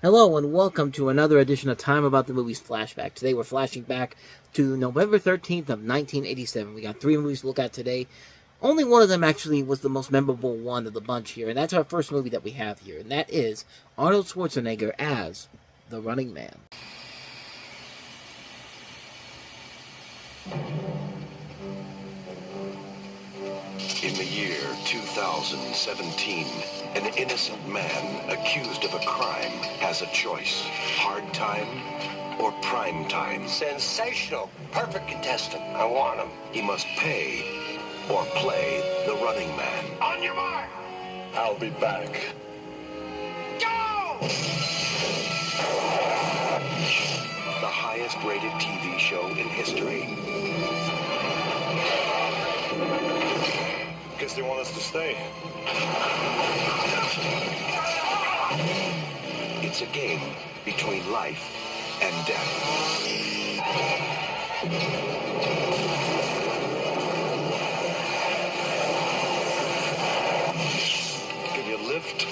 Hello and welcome to another edition of Time About the Movies Flashback. Today we're flashing back to November 13th of 1987. We got 3 movies to look at today. Only one of them actually was the most memorable one of the bunch here, and that's our first movie that we have here, and that is Arnold Schwarzenegger as the Running Man. In the year 2017, an innocent man accused of a crime has a choice. Hard time or prime time. Sensational. Perfect contestant. I want him. He must pay or play the running man. On your mark. I'll be back. Go! The highest rated TV show in history. Guess they want us to stay. It's a game between life and death. Give you a lift?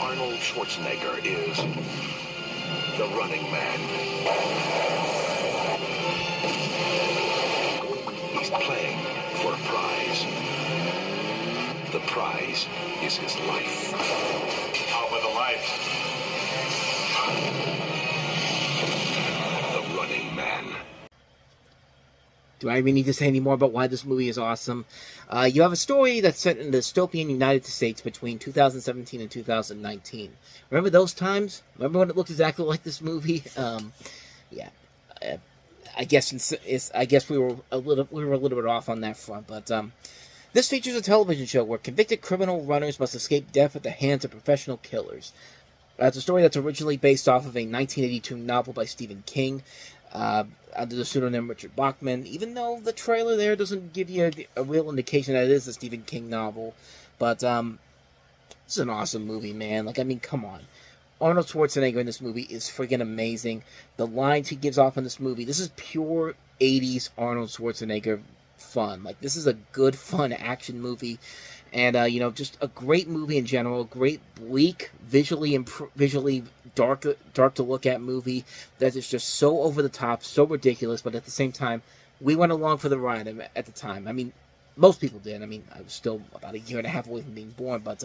Arnold Schwarzenegger is the Running Man. He's playing for a prize. The prize is his life. How about the life? The Running Man. Do I even need to say any more about why this movie is awesome? You have a story that's set in the dystopian United States between 2017 and 2019. Remember those times? Remember when it looked exactly like this movie? Yeah. I guess we were a little bit off on that front, but this features a television show where convicted criminal runners must escape death at the hands of professional killers. It's a story that's originally based off of a 1982 novel by Stephen King, under the pseudonym Richard Bachman, even though the trailer there doesn't give you a real indication that it is a Stephen King novel. But it's an awesome movie, man. Like, I mean, come on. Arnold Schwarzenegger in this movie is friggin' amazing. The lines he gives off in this movie, this is pure 80s Arnold Schwarzenegger fun. Like, this is a good, fun action movie. And, just a great movie in general. Great, bleak, visually dark to look at movie that is just so over the top, so ridiculous, but at the same time, we went along for the ride at the time. I mean, most people did. I mean, I was still about a year and a half away from being born, but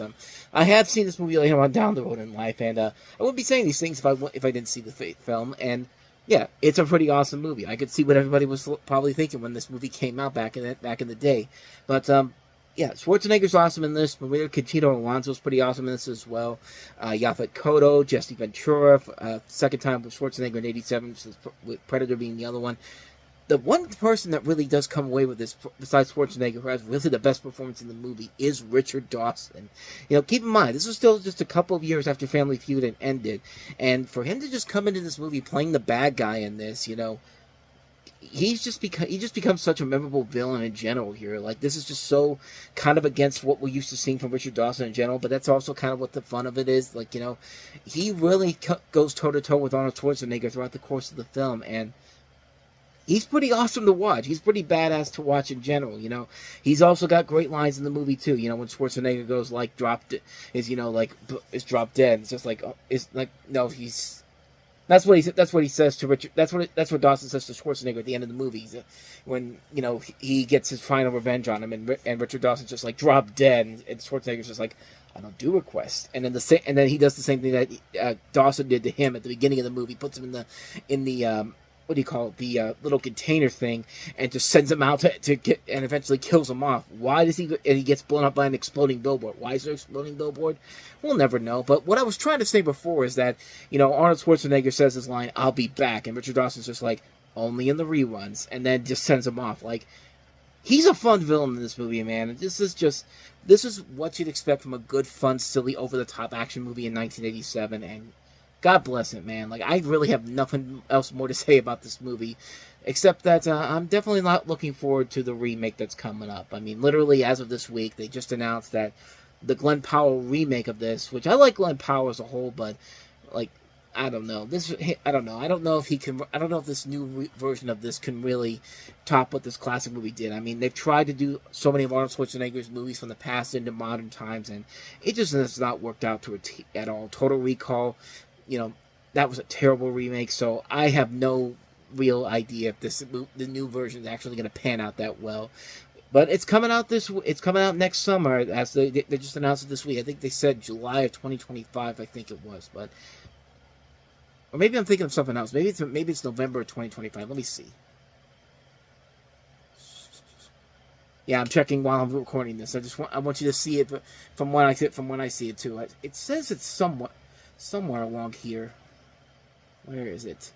I have seen this movie later on down the road in life, and I wouldn't be saying these things if I didn't see the film. And yeah, it's a pretty awesome movie. I could see what everybody was probably thinking when this movie came out back in the day, but yeah, Schwarzenegger's awesome in this. Maria Coutinho Alonso's pretty awesome in this as well. Yaphet Kotto, Jesse Ventura, second time with Schwarzenegger in '87, with Predator being the other one. The one person that really does come away with this, besides Schwarzenegger, who has really the best performance in the movie, is Richard Dawson. Keep in mind, this was still just a couple of years after Family Feud had ended, and for him to just come into this movie playing the bad guy in this, he just becomes such a memorable villain in general here. Like, this is just so kind of against what we're used to seeing from Richard Dawson in general, but that's also kind of what the fun of it is. Like, he really goes toe-to-toe with Arnold Schwarzenegger throughout the course of the film, and he's pretty awesome to watch. He's pretty badass to watch in general, He's also got great lines in the movie, too. When Schwarzenegger goes, like, drop dead. It's just like, no, he's... That's what he says to Richard. That's what Dawson says to Schwarzenegger at the end of the movie. When he gets his final revenge on him, and Richard Dawson's just like drop dead, and Schwarzenegger's just like, I don't do requests. And then he does the same thing that Dawson did to him at the beginning of the movie. Puts him in the what do you call it, the little container thing, and just sends him out to get, and eventually kills him off. Why does he? And he gets blown up by an exploding billboard. Why is there an exploding billboard? We'll never know. But what I was trying to say before is that Arnold Schwarzenegger says his line, "I'll be back," and Richard Dawson's just like, only in the reruns, and then just sends him off. Like, he's a fun villain in this movie, man. This is what you'd expect from a good, fun, silly, over the top action movie in 1987, and God bless it, man. Like, I really have nothing else more to say about this movie, except that I'm definitely not looking forward to the remake that's coming up. I mean, literally, as of this week, they just announced that the Glenn Powell remake of this, which I like Glenn Powell as a whole, but, like, I don't know. I don't know. I don't know if he can. I don't know if this new version of this can really top what this classic movie did. I mean, they've tried to do so many of Arnold Schwarzenegger's movies from the past into modern times, and it just has not worked out at all. Total Recall, that was a terrible remake. So I have no real idea if the new version is actually going to pan out that well. But it's coming out next summer. As they just announced it this week. I think they said July of 2025. I think it was, but. Or maybe I'm thinking of something else. Maybe it's November of 2025. Let me see. Yeah, I'm checking while I'm recording this. I want you to see it from when I see it too. It says it's somewhere along here. Where is it?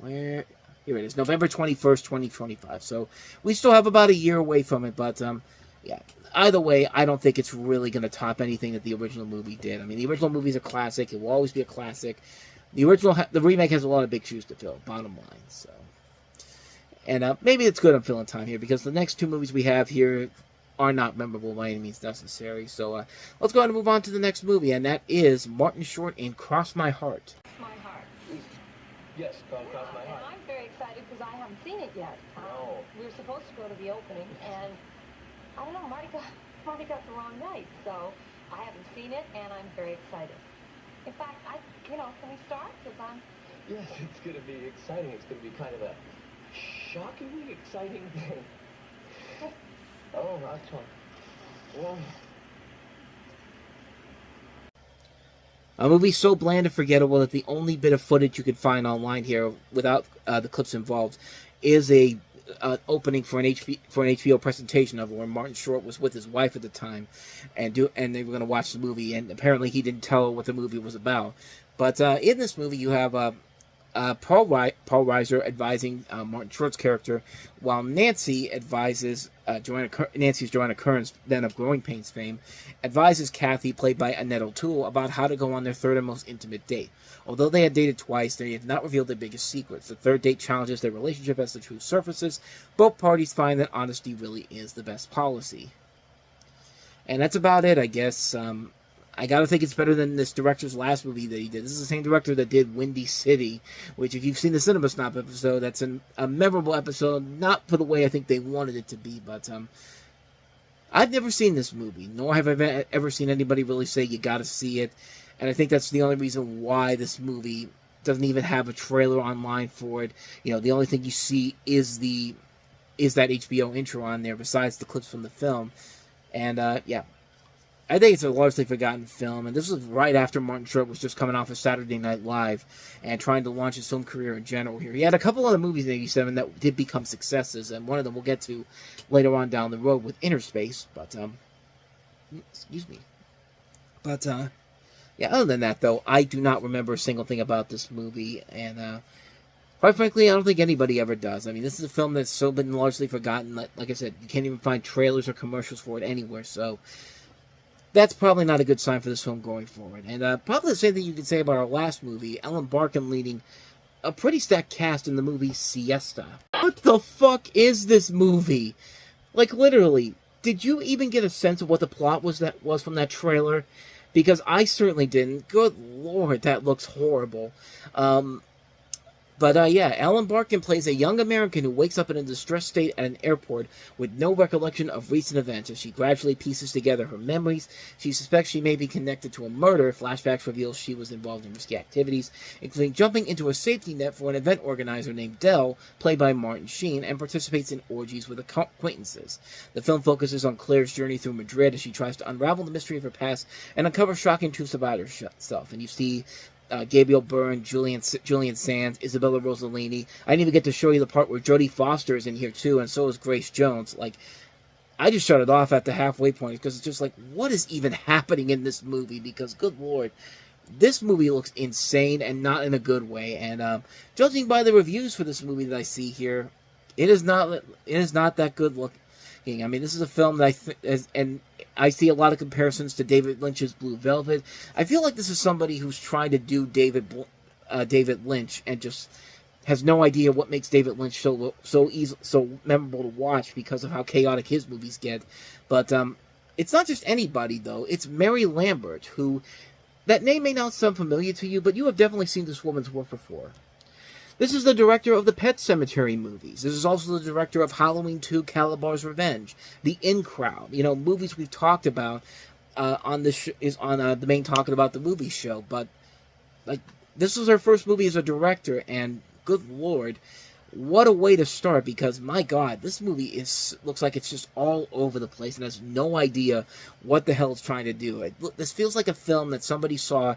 Here it is. November 21st, 2025. So we still have about a year away from it, but yeah. Either way, I don't think it's really going to top anything that the original movie did. I mean, the original movie is a classic. It will always be a classic. The remake has a lot of big shoes to fill, bottom line. So, and maybe it's good I'm filling time here because the next two movies we have here are not memorable by any means necessary. So let's go ahead and move on to the next movie, and that is Martin Short in Cross My Heart. My Heart. Yes, Cross My Heart. And I'm very excited because I haven't seen it yet. No. We were supposed to go to the opening, and I don't know, Marty got the wrong night, so I haven't seen it, and I'm very excited. In fact, can we start? Because Yes, it's going to be exciting. It's going to be kind of a shockingly exciting thing. Oh, that's one. Well, A movie so bland and forgettable that the only bit of footage you could find online here, without the clips involved, is a opening for an HBO presentation of it, where Martin Short was with his wife at the time, and they were going to watch the movie, and apparently he didn't tell her what the movie was about. But in this movie, you have Paul Reiser advising Martin Short's character, while Nancy advises Nancy's Joanna Kerns, then of Growing Pains fame, advises Kathy, played by Annette O'Toole, about how to go on their third and most intimate date. Although they had dated twice, they had not revealed their biggest secrets. The third date challenges their relationship as the truth surfaces. Both parties find that honesty really is the best policy. And that's about it, I guess. I gotta think it's better than this director's last movie that he did. This is the same director that did Windy City, which, if you've seen the Cinema Snob episode, that's a memorable episode, not for the way I think they wanted it to be, but I've never seen this movie, nor have I ever seen anybody really say you gotta see it, and I think that's the only reason why this movie doesn't even have a trailer online for it. The only thing you see is that HBO intro on there, besides the clips from the film, and yeah. I think it's a largely forgotten film, and this was right after Martin Short was just coming off of Saturday Night Live and trying to launch his film career in general here. He had a couple other movies in '87 that did become successes, and one of them we'll get to later on down the road with Inner Space, but, excuse me. But, yeah, other than that, though, I do not remember a single thing about this movie, and, quite frankly, I don't think anybody ever does. I mean, this is a film that's so been largely forgotten. Like I said, you can't even find trailers or commercials for it anywhere, so that's probably not a good sign for this film going forward. And probably the same thing you could say about our last movie, Ellen Barkin leading a pretty stacked cast in the movie Siesta. What the fuck is this movie? Like, literally, did you even get a sense of what the plot was from that trailer? Because I certainly didn't. Good lord, that looks horrible. But yeah, Ellen Barkin plays a young American who wakes up in a distressed state at an airport with no recollection of recent events. As she gradually pieces together her memories, she suspects she may be connected to a murder. Flashbacks reveal she was involved in risky activities, including jumping into a safety net for an event organizer named Dell, played by Martin Sheen, and participates in orgies with acquaintances. The film focuses on Claire's journey through Madrid as she tries to unravel the mystery of her past and uncover shocking truths about herself. And you see Gabriel Byrne, Julian Sands, Isabella Rossellini. I didn't even get to show you the part where Jodie Foster is in here too, and so is Grace Jones. Like, I just shut it off at the halfway point because it's just like, what is even happening in this movie? Because, good lord, this movie looks insane and not in a good way. And judging by the reviews for this movie that I see here, it is not that good looking. I mean, this is a film that and I see a lot of comparisons to David Lynch's Blue Velvet. I feel like this is somebody who's trying to do David Lynch and just has no idea what makes David Lynch so memorable to watch because of how chaotic his movies get. But it's not just anybody, though. It's Mary Lambert, who That name may not sound familiar to you, but you have definitely seen this woman's work before. This is the director of the Pet Sematary movies. This is also the director of Halloween 2, Calabar's Revenge, The In Crowd. You know, movies we've talked about on this the main Talking About the Movies show. But like, this was her first movie as a director, and good lord, what a way to start, because my god, this movie looks like it's just all over the place and has no idea what the hell it's trying to do. This feels like a film that somebody saw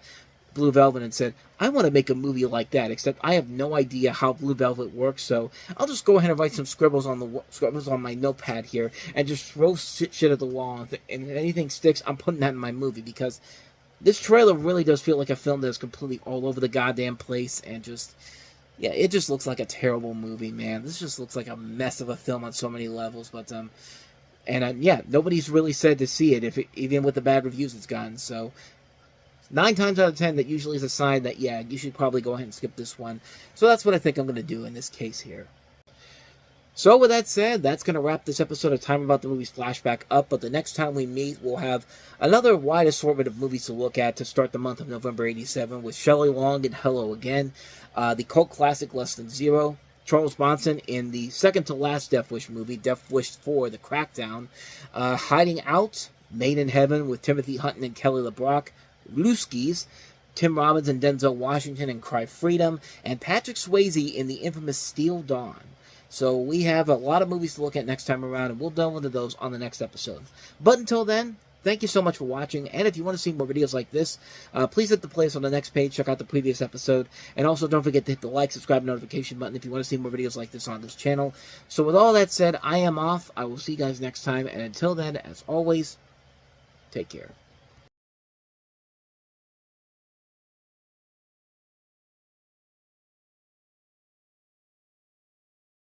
Blue Velvet and said, I want to make a movie like that, except I have no idea how Blue Velvet works, so I'll just go ahead and write some scribbles on my notepad here and just throw shit at the wall, and if anything sticks, I'm putting that in my movie, because this trailer really does feel like a film that's completely all over the goddamn place, and just, yeah, it just looks like a terrible movie, man. This just looks like a mess of a film on so many levels, but, yeah, nobody's really said to see it, even with the bad reviews it's gotten, so 9 times out of 10, that usually is a sign that, yeah, you should probably go ahead and skip this one. So that's what I think I'm going to do in this case here. So with that said, that's going to wrap this episode of Time About the Movies Flashback up. But the next time we meet, we'll have another wide assortment of movies to look at to start the month of November 87 with Shelley Long in Hello Again, the cult classic Less Than Zero, Charles Bronson in the second-to-last Death Wish movie, Death Wish 4, The Crackdown, Hiding Out, Made in Heaven with Timothy Hutton and Kelly LeBrock, Blueskis, Tim Robbins and Denzel Washington in Cry Freedom, and Patrick Swayze in the infamous Steel Dawn. So we have a lot of movies to look at next time around, and we'll delve into those on the next episode. But until then, thank you so much for watching, and if you want to see more videos like this, please hit the playlist on the next page, check out the previous episode, and also don't forget to hit the like, subscribe, and notification button if you want to see more videos like this on this channel. So with all that said, I am off. I will see you guys next time, and until then, as always, take care.